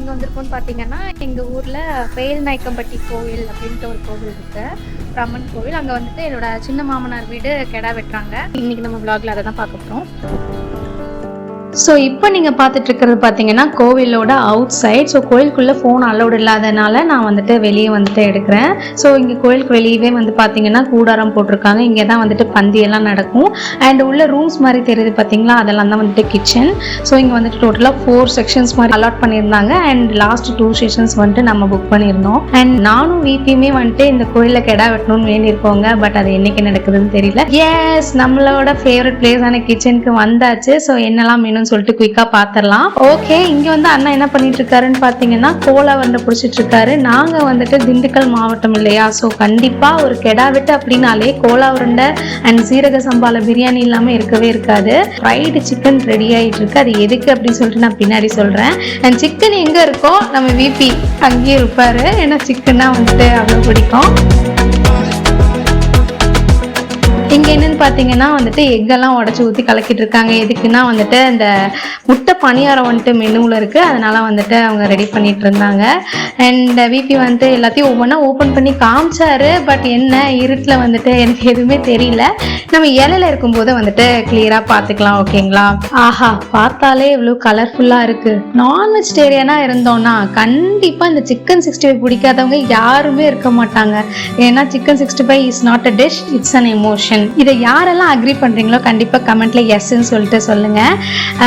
எங்கே வந்திருக்கோம்னு பார்த்தீங்கன்னா, எங்கள் ஊரில் பேல்நாயக்கம்பட்டி கோவில் அப்படின்ட்டு ஒரு கோவில் இருக்குது. அம்மன் கோவில். அங்கே வந்துட்டு என்னோட சின்ன மாமனார் வீடு கெடா வெட்டுறாங்க. இன்னைக்கு நம்ம vlogல அதை தான் பார்க்க போகிறோம். ஸோ இப்போ நீங்கள் பார்த்துட்டு இருக்கிறது பார்த்தீங்கன்னா கோவிலோட அவுட் சைட். ஸோ கோயிலுக்குள்ளே ஃபோன் அலோடு இல்லாதனால நான் வந்துட்டு வெளியே வந்துட்டு எடுக்கிறேன். ஸோ இங்கே கோயிலுக்கு வெளியவே வந்து பார்த்தீங்கன்னா கூடாரம் போட்டிருக்காங்க. இங்கே தான் வந்துட்டு பந்தியெல்லாம் நடக்கும். அண்ட் உள்ள ரூம்ஸ் மாதிரி தெரியுது பார்த்தீங்களா, அதெல்லாம் தான் வந்துட்டு கிச்சன். ஸோ இங்கே வந்துட்டு டோட்டலாக 4 செக்ஷன்ஸ் மாதிரி அலாட் பண்ணியிருந்தாங்க. அண்ட் லாஸ்ட் 2 செஷன்ஸ் வந்துட்டு நம்ம புக் பண்ணியிருந்தோம். அண்ட் நானும் வீட்டையுமே வந்துட்டு இந்த கோயிலில் கெடா வெட்டணும்னு வேண்டியிருக்கோங்க. பட் அது என்னைக்கு நடக்குதுன்னு தெரியல. எஸ், நம்மளோட ஃபேவரட் பிளேஸான கிச்சனுக்கு வந்தாச்சு. ஸோ என்னெல்லாம் வேணும் சொல்லிட்டு குயிக்கா பாத்திரலாம். ஓகே, இங்க வந்து அண்ணா என்ன பண்ணிட்டு இருக்காருன்னு பாத்தீங்கன்னா கோலா வந்து பிடிச்சிட்டு இருக்காரு. நாங்க வந்துட்டு திண்டுக்கல் மாவட்டம் இல்லையா, ஸோ கண்டிப்பா ஒரு கெடா வெட்டு அப்படின்னாலே கோலா உருண்டை அண்ட் சீரக சம்பால பிரியாணி இல்லாம இருக்கவே இருக்காது. ஃப்ரைடு சிக்கன் ரெடி ஆயிட்டு இருக்கு. அது எதுக்கு அப்படின்னு சொல்லிட்டு நான் பின்னாடி சொல்றேன். அண்ட் சிக்கன் எங்க இருக்கோ நம்ம விபி அங்கேயே இருப்பாரு. ஏன்னா சிக்கன்னா வந்துட்டு அவ்வளவு பிடிக்கும். இங்கே என்னன்னு பார்த்தீங்கன்னா வந்துட்டு எக்கெல்லாம் உடச்சி ஊற்றி கலக்கிட்டு இருக்காங்க. எதுக்குன்னா வந்துட்டு இந்த முட்டை பணியாரம் வந்துட்டு மெனுவில் இருக்குது, அதனால வந்துட்டு அவங்க ரெடி பண்ணிட்டு இருந்தாங்க. அண்ட் விபி வந்துட்டு எல்லாத்தையும் ஒவ்வொன்றா ஓப்பன் பண்ணி காமிச்சாரு. பட் என்ன இருட்டில் வந்துட்டு எனக்கு எதுவுமே தெரியல. நம்ம இலையில இருக்கும்போது வந்துட்டு கிளியராக பார்த்துக்கலாம். ஓகேங்களா? ஆஹா, பார்த்தாலே இவ்வளோ கலர்ஃபுல்லாக இருக்குது. நான் வெஜிடேரியனாக இருந்தோம்னா கண்டிப்பாக இந்த சிக்கன் 65 பிடிக்காதவங்க யாருமே இருக்க மாட்டாங்க. ஏன்னா chicken 65 is not a dish, it's an emotion. இதை யாரெல்லாம் அக்ரி பண்றீங்களோ கண்டிப்பா கமெண்ட்ல எஸ்ன்னு சொல்லிட்டு சொல்லுங்க.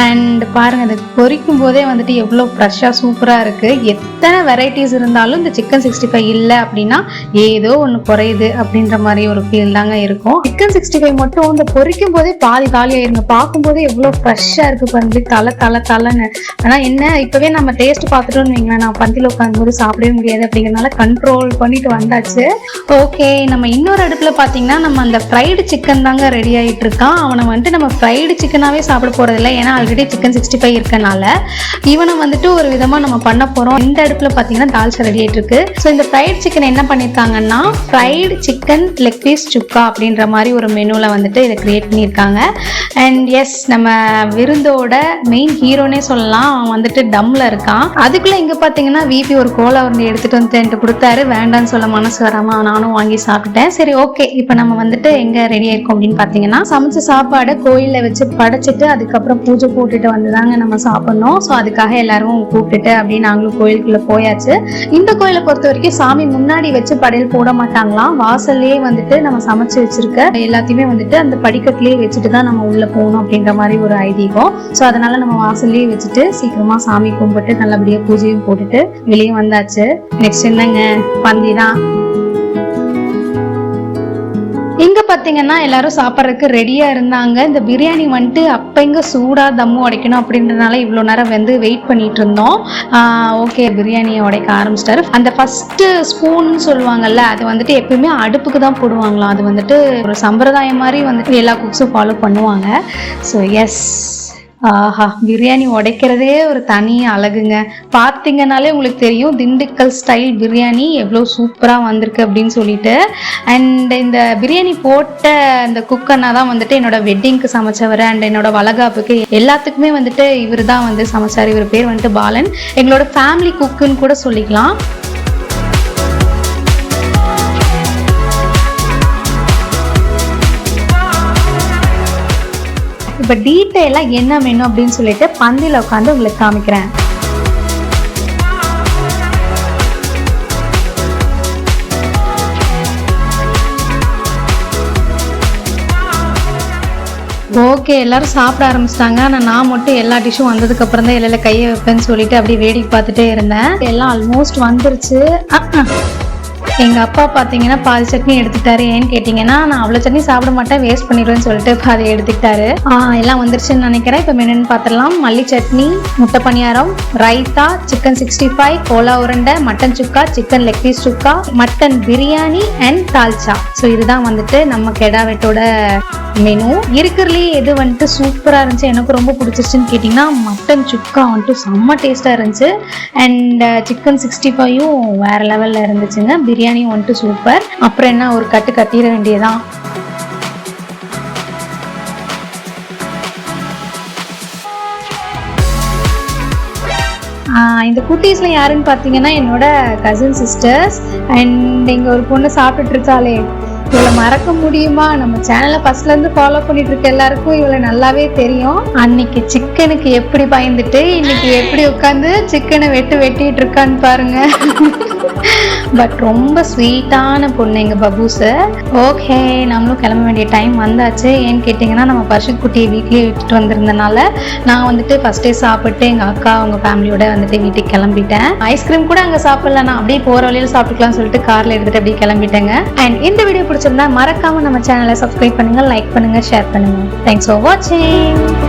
அண்ட் பாருங்க, அது பொரிக்கும் போதே வந்துட்டு எவ்வளோ ஃப்ரெஷ்ஷா சூப்பரா இருக்கு. எத்தனை வெரைட்டிஸ் இருந்தாலும் இந்த சிக்கன் 65 இல்லை அப்படின்னா ஏதோ ஒன்று குறையுது அப்படின்ற மாதிரி ஒரு ஃபீல் தாங்க இருக்கும். சிக்கன் 65 மட்டும் இந்த பொரிக்கும் போதே பாதி காலி ஆயிருங்க. பார்க்கும் போதே எவ்வளோ ஃப்ரெஷ்ஷா இருக்கு பாருங்க, தலைன்னு. ஆனா என்ன, இப்பவே நம்ம டேஸ்ட் பார்த்துட்டோம்னு வைங்களேன், நான் பந்தியில் உட்காரும் போது சாப்பிடவே முடியாது அப்படிங்கிறதுனால கண்ட்ரோல் பண்ணிட்டு வந்தாச்சு. ஓகே, நம்ம இன்னொரு அடுப்புல பாத்தீங்கன்னா நம்ம அந்த ஃப்ரைடு சிக்கன் தாங்க ரெடி ஆகிட்டு இருக்கான். அவனை வந்துட்டு நம்ம ஃப்ரைடு சிக்கனாவே சாப்பிட போறது இல்லை, ஏன்னா ஆல்ரெடி சிக்கன் 65 இருக்கனால இவனை வந்துட்டு ஒரு விதமா நம்ம பண்ண போறோம். இந்த அடுப்புல பாத்தீங்கன்னா தால்ச்சா ரெடி ஆயிட்டு இருக்கு. ஸோ இந்த ஃப்ரைடு சிக்கன் என்ன பண்ணிருக்காங்கன்னா ஃப்ரைடு சிக்கன் லெக் பீஸ் சுக்கா அப்படின்ற மாதிரி ஒரு மெனுல வந்துட்டு இதை கிரியேட் பண்ணியிருக்காங்க. அண்ட் எஸ், நம்ம விருந்தோட மெயின் ஹீரோனே சொல்லலாம். அவன் வந்துட்டு டம்ல இருக்கான். அதுக்குள்ள இங்க பாத்தீங்கன்னா விபி ஒரு கோலா உருண்டை எடுத்துட்டு வந்து என்கிட்ட கொடுத்தாரு. வேண்டான்னு சொல்ல மனசு வராம நானும் வாங்கி சாப்பிட்டேன். சரி, ஓகே, இப்போ நம்ம வந்துட்டு எங்க ரெடி ஆயிருக்கும் அப்படின்னு பாத்தீங்கன்னா சமைச்ச சாப்பாடு கோயில்ல வச்சு படைச்சிட்டு அதுக்கப்புறம் பூஜை போட்டுட்டு வந்துதாங்க நம்ம சாப்பிடணும். ஸோ அதுக்காக எல்லாரும் கூப்பிட்டுட்டு அப்படியே நாங்களும் கோயிலுக்குள்ள போயாச்சு. இந்த கோயிலை பொறுத்த வரைக்கும் சாமி முன்னாடி வச்சு படையல் போட மாட்டாங்களாம். வாசல்லே வந்துட்டு நம்ம சமைச்சு வச்சிருக்க எல்லாத்தையுமே வந்துட்டு அந்த படிக்கட்டிலேயே வச்சுட்டு தான் நம்ம உள்ள போகணும் அப்படின்ற மாதிரி ஒரு ஐதீகம். ஸோ அதனால நம்ம வாசல்லே வச்சுட்டு சீக்கிரமா சாமி கும்பிட்டு நல்லபடியா பூஜையும் போட்டுட்டு வெளியே வந்தாச்சு. நெக்ஸ்ட் என்னங்க, பந்தி தான். இங்க பாத்தீங்கன்னா எல்லாரும் சாப்பிட்றதுக்கு ரெடியா இருந்தாங்க. இந்த பிரியாணி வந்துட்டு அப்ப இங்க சூடா தம்மு உடைக்கணும் அப்படின்றதுனால இவ்வளவு நேரம் வந்து வெயிட் பண்ணிட்டு இருந்தோம். ஓகே, பிரியாணியை உடைக்க ஆரம்பிச்சிட்டாரு. அந்த ஃபர்ஸ்ட் ஸ்பூன் சொல்லுவாங்கல்ல, அது வந்துட்டு எப்பயுமே அடுப்புக்கு தான் போடுவாங்களாம். அது வந்துட்டு ஒரு சம்பிரதாயம் மாதிரி வந்துட்டு எல்லா குக்ஸும் ஃபாலோ பண்ணுவாங்க. ஸோ எஸ், ஆஹா, பிரியாணி உடைக்கிறதே ஒரு தனி அழகுங்க. பார்த்தீங்கன்னாலே உங்களுக்கு தெரியும் திண்டுக்கல் ஸ்டைல் பிரியாணி எவ்வளோ சூப்பராக வந்திருக்கு அப்படின்னு சொல்லிட்டு. அண்ட் இந்த பிரியாணி போட்ட இந்த குக்கர்னா தான் வந்துட்டு என்னோட வெட்டிங்க்கு சமைச்சவர். அண்ட் என்னோட வளகாப்புக்கு எல்லாத்துக்குமே வந்துட்டு இவர் தான் வந்து சமைச்சார். இவர் பேர் வந்துட்டு பாலன். எங்களோட ஃபேமிலி குக்குன்னு கூட சொல்லிக்கலாம். இப்போ டீட்டெயிலாக என்ன வேணும் அப்படின்னு சொல்லிட்டு பந்தியில் உட்காந்து உங்களுக்கு காமிக்கிறேன். ஓகே, எல்லாரும் சாப்பிட ஆரம்பிச்சிட்டாங்க. ஆனால் நான் மட்டும் எல்லா டிஷ்ஷும் வந்ததுக்கு அப்புறம் தான் இலையில கையை வைப்பேன்னு சொல்லிட்டு அப்படியே வேடிக்கை பார்த்துட்டே இருந்தேன். எல்லாம் ஆல்மோஸ்ட் வந்துருச்சு. எங்க அப்பா பாத்தீங்கன்னா பாதி சட்னி எடுத்துட்டாரு. ஏன்னு கேட்டீங்கன்னா நான் அவ்வளவு சட்னி சாப்பிட மாட்டேன், வேஸ்ட் பண்ணிடுவேன்னு சொல்லிட்டு பாதி எடுத்துக்கிட்டாரு. எல்லாம் வந்துருச்சுன்னு நினைக்கிறேன். இப்ப மெனுன்னு பாத்திரலாம். மல்லி சட்னி, முட்டை பணியாரம், ரைத்தா, சிக்கன் 65, கோலா உருண்டை, mutton chukka, chicken leg piece chukka, mutton biryani and dalcha. So இதுதான் வந்துட்டு நம்ம கெடா வெட்டோட மெனு. இருக்கிறதுலேயே எது வந்துட்டு சூப்பரா இருந்துச்சு, எனக்கு ரொம்ப பிடிச்சிருச்சுன்னு கேட்டீங்கன்னா மட்டன் சுக்கா வந்துட்டு செம்ம டேஸ்டா இருந்துச்சு. அண்ட் சிக்கன் 65யும் வேற லெவல்ல இருந்துச்சுங்க. பிரியாணி வந்துட்டு சூப்பர். அப்புறம் என்ன, ஒரு கட்டு கட்டிட வேண்டியதான். இந்த குட்டீஸ்ல யாருன்னு பார்த்தீங்கன்னா என்னோட கசின் சிஸ்டர்ஸ். அண்ட் இங்க ஒரு பொண்ணு சாப்பிட்டுட்டு இருக்காளே, இவளை மறக்க முடியுமா? நம்ம சேனலை ஃபர்ஸ்ட்ல இருந்து ஃபாலோ பண்ணிட்டு இருக்க எல்லாருக்கும் இவளை நல்லாவே தெரியும். அன்னைக்கு சிக்கனுக்கு எப்படி பயந்துட்டு இன்னைக்கு எப்படி உட்காந்து சிக்கனை வெட்டிட்டு இருக்கான்னு பாருங்க. பட் ரொம்ப ஸ்வீட்டான பொண்ணு எங்க பபூஸ். ஓகே, நம்மளும் கிளம்ப வேண்டிய டைம் வந்தாச்சு. ஏன்னு கேட்டிங்கன்னா நம்ம பர்ஷித் குட்டியை வீட்லயே விட்டுட்டு வந்திருந்தனால நான் வந்துட்டு ஃபர்ஸ்டே சாப்பிட்டு எங்க அக்கா அவங்க ஃபேமிலியோட வந்துட்டு வீட்டுக்கு கிளம்பிட்டேன். ஐஸ்கிரீம் கூட அங்க சாப்பிடல, நான் அப்படியே போற வழியில சாப்பிட்டுக்கலாம்னு சொல்லிட்டு கார்ல எடுத்துட்டு அப்படியே கிளம்பிட்டேங்க. அண்ட் இந்த வீடியோ பிடிச்சிருந்தா மறக்காம நம்ம சேனலை சப்ஸ்கிரைப் பண்ணுங்க, லைக் பண்ணுங்க, ஷேர் பண்ணுங்க. தேங்க்ஸ் ஃபார் வாட்சிங்.